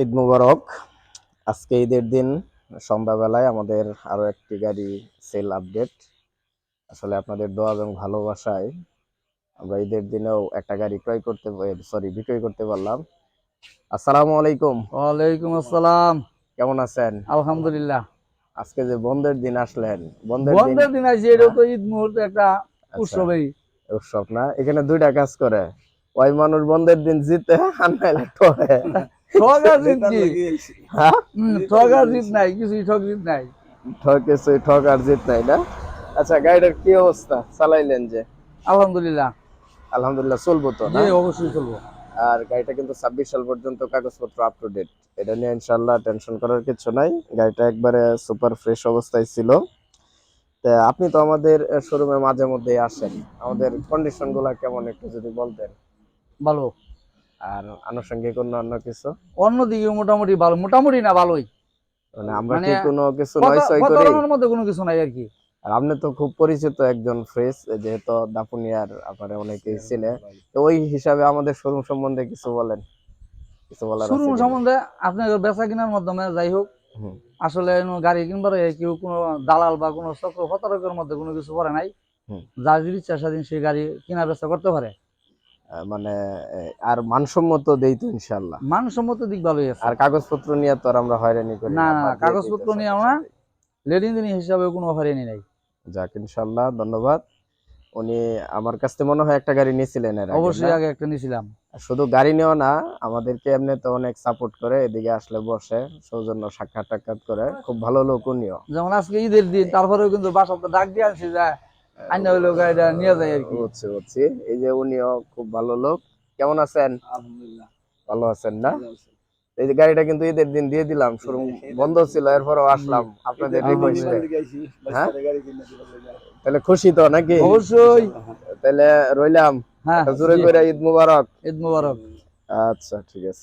ঈদ মুবারক। আজকে ঈদের দিন সন্ধ্যাবেলায় আমাদের আরো একটি গাড়ি সেল আপডেট। আসলে আপনাদের দোয়া এবং ভালোবাসায় আমরা ঈদের দিনেও একটা গাড়ি বিক্রয় করতে পারলাম। আসসালামু আলাইকুম। ওয়ালাইকুম আসসালাম। কেমন আছেন? আলহামদুলিল্লাহ। আজকে যে বন্ধের দিন আসলেন, বন্ধের দিন। বন্ধের দিন আছে, এটা হ্যাঁ, তো ঈদ মুহূর্তে একটা আচ্ছা, উৎসবেই। উৎসব না? এখানে দুইটা কাজ করে, ওই মানুষ বন্ধের দিন জিতে আর নাইলে ঠকে। ঠগ আর জিত কি? হ্যাঁ, ঠগ আর জিত নাই, কিছুই ঠগ জিত নাই। ঠক আর জিত নাই না? আচ্ছা, গাড়িটার কি অবস্থা, চালাইলেন যে? আলহামদুলিল্লাহ। আলহামদুলিল্লাহ, চলবো তো জি, না? অবশ্যই চলবো। আর গাড়িটা কিন্তু 26 সাল পর্যন্ত কাগজপত্র আপ টু ডেট। এটা নিয়ে ইনশাল্লাহ টেনশন করার কিছু নাই। গাড়িটা একবারে সুপার ফ্রেশ অবস্থায় ছিল। তা আপনি তো আমাদের শোরুমে মাঝে মধ্যে আসেন, আমাদের কন্ডিশন গুলা কেমন একটু যদি বলতেন। ভালো। আর আনুষঙ্গিক অন্য কিছু, অন্যদিকে মোটামুটি ভালো, মোটামুটি না ভালোই। মানে আমরা মানে কি কোনো কিছু নয় ছয় করি? প্রতারণার মধ্যে কোনো কিছু নাই আর কি। আর আপনি তো খুব পরিচিত একজন ফ্রেশ, যেহেতু দাপুনিয়ার আপনারা অনেকেই চিনে, তো ওই হিসাবে আমাদের শোরুম সম্বন্ধে কিছু বলেন, কিছু বলার আছে শোরুম কিনা? সম্বন্ধে আপনার বেচা কেনার মাধ্যমে যাই হোক, হুম, আসলে গাড়ি কিনবার কেউ কোনো দালাল বা কোনো চক্র প্রতারকের মধ্যে কোনো কিছু করে নাই। হুম। যার যদি ইচ্ছা স্বাধীন সেই গাড়ি কেনা বেচা করতে পারে। মানে আর মানসম্মত দেই তো ইনশাল্লাহ। মানসম্মত দিক ভালোই আছে। আর কাগজপত্র নিয়ে তো আর আমরা হয়রানি করি না না, না বা না, দিয়ে দিই তো কাগজপত্র নিয়ে সাথে আমরা সাথে। লেডিং হিসাবে কোনো অফারই নাই। যাক, ইনশাল্লাহ, ধন্যবাদ। উনি আমার কাছ থেকে মনে হয় একটা গাড়ি নিয়েছিলেন এর আগে, না? অবশ্যই আগে একটা নিয়েছিলাম। আর শুধু গাড়ি নেওয়া না, আমাদেরকে এমনি তো অনেক সাপোর্ট করে, এদিকে আসলে বসে সৌজন্য সাক্ষাৎ টাক্ষাৎ করে, খুব ভালো লোক উনিও। যেমন আজকে ঈদের দিন, তারপরেও কিন্তু বাসাতে ডাক দিয়ে আনছি যে আইনা হইলো গাড়িটা নিয়ে যায় আর কি। বুঝছি বুঝছি, এই যে উনিও খুব ভালো লোক। কেমন আছেন? আলহামদুলিল্লাহ। ভালো আছেন না? এই যে গাড়িটা কিন্তু ঈদের দিন দিয়ে দিলাম, শোরুম বন্ধ ছিল, এরপরও জি, আসলাম আপনাদের রিকোয়েস্টে। আলহামদুলিল্লাহ। হ্যাঁ, তাহলে খুশি তো নাকি? অবশ্যই। তাহলে রইলাম, হ্যাঁ একটা জোরে জি, করে ঈদ মুবারক। ঈদ মোবারক। আচ্ছা, ঠিক আছে।